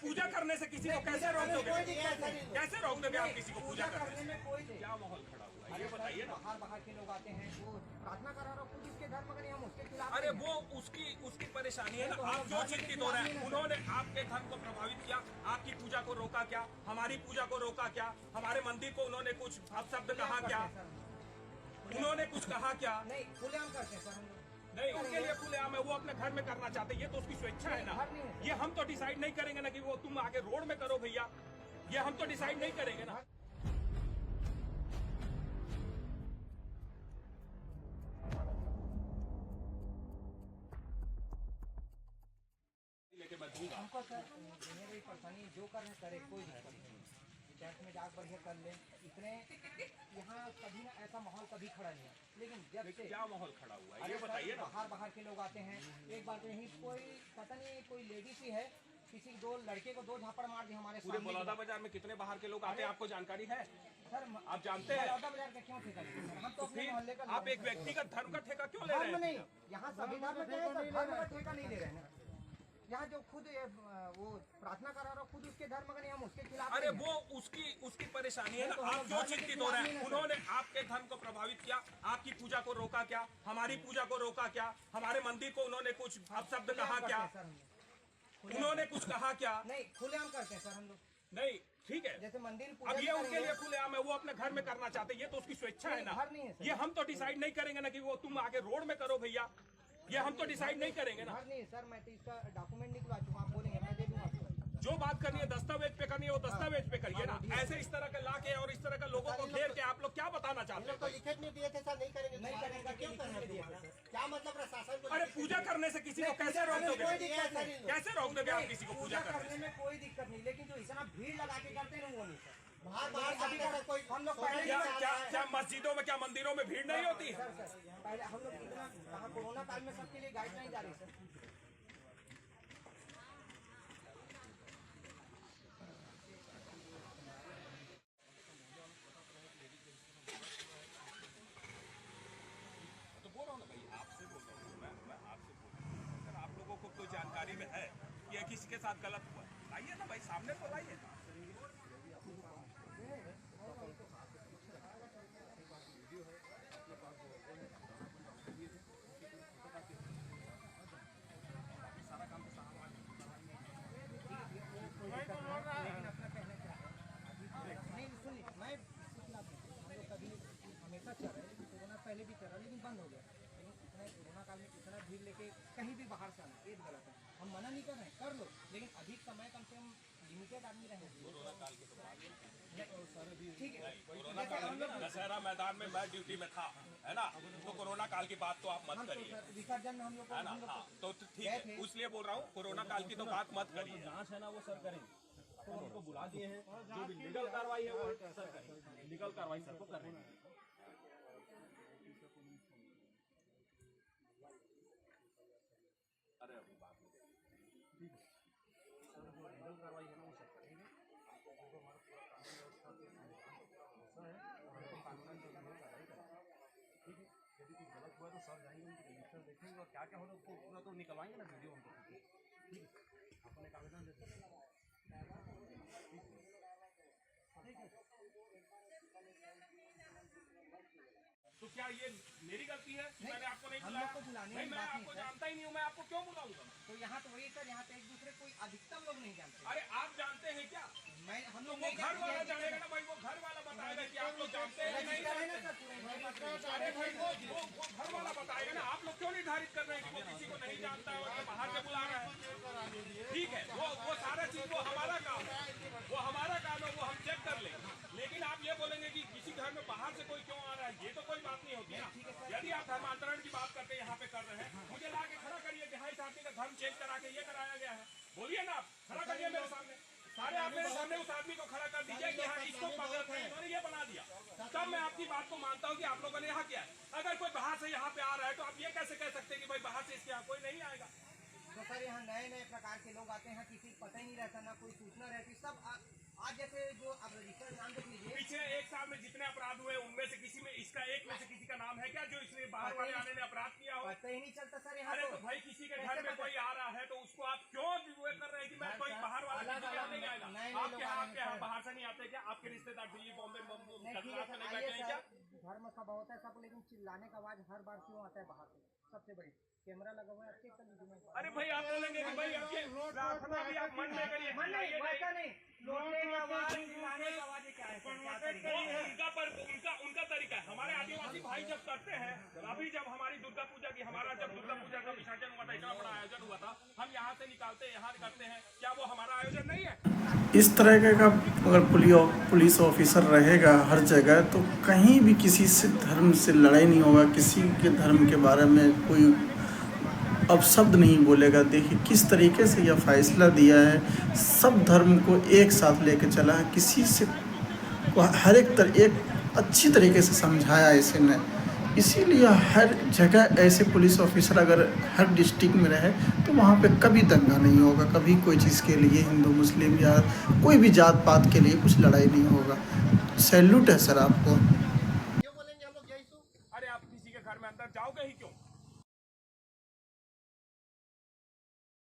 पूजा करने से किसी को कैसे रोक दोगे? कैसे रोक दोगे आप किसी को पूजा करने में? कोई क्या माहौल खड़ा हुआ है ये बताइए ना। बाहर के लोग आते हैं वो प्रार्थना करा रहा खुद उसके धर्म का नहीं, हम उसके खिलाफ। अरे वो उसकी परेशानी है ना। आप जो चिंतित हो रहे हैं, उन्होंने आपके धर्म को प्रभावित किया, आपकी पूजा को रोका क्या, हमारी पूजा को रोका क्या, हमारे मंदिर को उन्होंने कुछ अपशब्द कहा क्या, उन्होंने कुछ कहा क्या? नहीं, खुलेआम करते हैं सर हम लोग। नहीं, उनके लिए खुलेआम है, वो अपने घर में करना चाहते हैं, ये तो उसकी स्वेच्छा है ना। ये हम तो डिसाइड नहीं करेंगे ना कि वो तुम आके रोड में करो भैया, ये हम तो डिसाइड नहीं करेंगे ना। लेके मैं दूंगा हमको सर मेरी परेशानी जो कर रहे करे, कोई दिक्कत नहीं। चर्च में जाकर बढ़िया कर ले, इतने यहाँ कभी ना ऐसा माहौल कभी खड़ा नहीं है। लेकिन जब से क्या माहौल खड़ा हुआ है ये बताइए ना। बाहर के लोग आते हैं। एक बार तो यहीं कोई पता नहीं कोई लेडी सी है, किसी दो लड़के को 2 झापड़ मार दी हमारे पूरे बलौदा बाजार में कितने बाहर के लोग आते हैं आपको जानकारी है? सर आप जानते हैं बलौदा बाजार का क्यों ठेका लेंगे? हम तो अपने मोहल्ले का आप एक व्यक्तिगत धर्म का ठेका क्यों ले रहे हैं? नहीं, यहाँ सभी धर्म का ठेका नहीं ले रहे हैं। यहाँ जो खुद वो प्रार्थना करा रहा खुद उसके धर्म का नहीं, हम उसके खिलाफ। अरे वो उसकी परेशानी है ना। आप जो चिंतित हो रहे हैं, उन्होंने आपके धर्म को प्रभावित किया, आपकी पूजा को रोका क्या, हमारी पूजा को रोका क्या, हमारे मंदिर को उन्होंने कुछ अपशब्द कहा क्या, उन्होंने कुछ कहा क्या? नहीं, खुलेआम करते हैं सर हम लोग। नहीं, ठीक है, जैसे मंदिर अब ये उनके लिए खुलेआम है, वो अपने घर में करना चाहते हैं, ये तो उसकी स्वेच्छा है ना। ये हम तो डिसाइड नहीं करेंगे ना कि वो तुम आके रोड में करो भैया, ये हम तो डिसाइड नहीं करेंगे ना। नहीं सर, मैं तो इसका डॉक्यूमेंट निकलवा चुका, आप बोलेंगे मैं दे दूंगा। जो बात करनी है दस्तावेज पे करनी है, वो दस्तावेज पे करिए ना। ऐसे इस तरह का लाके और इस तरह का लोगों को घेर के आप लोग क्या बताना चाहते हैं? तो लिखित नहीं दिए थे सर, नहीं करेंगे, नहीं करेंगे, क्यों करना दिया? क्या मतलब प्रशासन को? अरे पूजा करने से किसी को कैसे रोक दोगे? कैसे रोक दोगे आप किसी को पूजा करने में? कोई दिक्कत नहीं, लेकिन जो इतना भीड़ लगा के करते हैं वो नहीं सर। बाहर कोई हम लोग क्या मस्जिदों में, क्या मंदिरों में भीड़ नहीं होती? पहले हम लोग इतना कोरोना काल में सबके लिए गाइडलाइन जारी सर। तो बोल रहा हूँ ना भाई, आपसे बोल रहा हूँ मैं आपसे बोल रहा हूँ। अगर आप लोगों को कोई जानकारी में है कि किसी के साथ गलत हुआ, लाइए ना भाई, सामने तो लाइए। सारा काम तो नहीं सुनिए, मैं हम लोग कभी हमेशा चल रहे हैं, कोरोना पहले भी चल रहा लेकिन बंद हो गया। लेकिन इतना कोरोना काल में इतना भीड़ लेके कहीं भी बाहर से आना ये गलत है। हम मना नहीं कर रहे हैं, कर लो, लेकिन अधिक समय कम से कम लिमिटेड आदमी रहेंगे। कोरोना काल के तो ठीक है, कोरोना काल में दशहरा मैदान में मैं ड्यूटी में था, है ना। तो कोरोना काल की बात तो आप मत करिए, विसर्जन में हम लोग है ना। हाँ, तो ठीक है, इसलिए बोल रहा हूँ कोरोना काल की तो बात मत करिए। जांच है ना वो सर करेंगे, तो हमको बुला दिए हैं, जो भी लीगल कार्रवाई है वो सर करेंगे, लीगल कार्रवाई सर को कर रहे हैं। अरे अभी बात में सर जो लीगल कार्रवाई है ना वो सर करेंगे। ठीक है, यदि कुछ गलत हुआ तो सर जाएंगे, उनके रजिस्टर देखेंगे और क्या क्या होगा उसको पूरा तो निकलवाएंगे ना वीडियो हमको। ठीक है, अपन एक आवेदन देते हैं। ठीक है, तो क्या ये मेरी गलती है कि मैंने आपको नहीं हम बुलाया? लोग को बुलाने नहीं, की मैं बात आपको नहीं है। जानता ही नहीं हूँ, मैं आपको क्यों बुलाऊंगा? तो यहाँ तो वही सर, यहाँ पे एक दूसरे कोई अधिकतम लोग नहीं जानते। अरे आप जानते हैं क्या? मैं हम तो लोग वो घर वाला जानेगा ना भाई, वो घर वाला बताएगा कि आप लोग जानते हैं नहीं जानते। अरे भाई वो घर वाला बताएगा ना, आप लोग क्यों निर्धारित कर रहे हैं कि वो किसी को नहीं जानता है और बाहर से बुला रहा है? ठीक है, वो सारा चीज वो हमारा काम है, वो हमारा काम है, वो हम चेक कर लेंगे। लेकिन आप ये बोलेंगे कि किसी घर में बाहर से कोई क्यों आ रहा है, ये तो कोई बात नहीं होती ना। यदि आप धर्मांतरण की बात करते हैं, यहाँ पे कर रहे हैं, मुझे ला के खड़ा करिए कि हाँ इस आदमी का धर्म चेंज करा के ये कराया गया है, बोलिए ना, आप खड़ा करिए मेरे सामने। सारे आप मेरे सामने उस आदमी को खड़ा कर दीजिए कि हाँ इसको पकड़ के इन्होंने ये बना दिया, तब मैं आपकी बात को मानता हूँ कि आप लोगों ने यहाँ किया है। अगर कोई बाहर से यहाँ पे आ रहा है तो आप ये कैसे कह सकते हैं कि भाई बाहर से इसके यहाँ कोई नहीं आएगा? तो सर यहाँ नए नए प्रकार के लोग आते हैं, किसी को पता ही नहीं रहता, ना कोई सूचना रहती। सब आज जैसे जो अब रजिस्टर नाम देख लीजिए, पिछले एक साल में जितने अपराध हुए उनमें से किसी में इसका एक में से किसी का नाम है क्या जो इसने बाहर वाले आने ने अपराध किया हो? पता ही नहीं चलता सर यहाँ। अरे तो भाई किसी के घर में कोई आ रहा है तो उसको आप क्यों कर रहे हैं कि मैं कोई बाहर वाला आपके यहाँ बाहर से नहीं आते क्या? आपके रिश्तेदार दिल्ली बॉम्बे गुजरात में नहीं बैठे हैं क्या? घर में सब होता है सब, लेकिन चिल्लाने का आवाज हर बार क्यों आता है बाहर से? सबसे बड़ी कैमरा लगा हुआ है, चेक कर लीजिए। अरे भाई आप बोलेंगे कि भाई आपके प्रार्थना भी आप मन में करिए, मन नहीं, वैसा नहीं, लौटने का आवाज, चिल्लाने का आवाज क्या है सर? क्या तरीका है? उनका तरीका है। हमारे आदिवासी भाई जब करते हैं, अभी जब हमारी दुर्गा पूजा की, हमारा जब दुर्गा पूजा का विसर्जन हुआ था, इतना बड़ा आयोजन हुआ था, हम यहाँ से निकालते हैं, यहाँ करते हैं, क्या वो हमारा आयोजन नहीं है? इस तरह का अगर पुलिस ऑफिसर रहेगा हर जगह तो कहीं भी किसी से धर्म से लड़ाई नहीं होगा, किसी के धर्म के बारे में कोई अपशब्द नहीं बोलेगा। देखिए किस तरीके से यह फैसला दिया है, सब धर्म को एक साथ लेके चला है, किसी से हर एक अच्छी तरीके से समझाया इसने। इसीलिए हर जगह ऐसे पुलिस ऑफिसर अगर हर डिस्ट्रिक्ट में रहे तो वहाँ पे कभी दंगा नहीं होगा, कभी कोई चीज़ के लिए हिंदू मुस्लिम या कोई भी जात पात के लिए कुछ लड़ाई नहीं होगा। सैल्यूट है सर आपको। क्यों बोलेंगे हम लोग जय सु? अरे आप किसी के घर में अंदर जाओगे ही क्यों?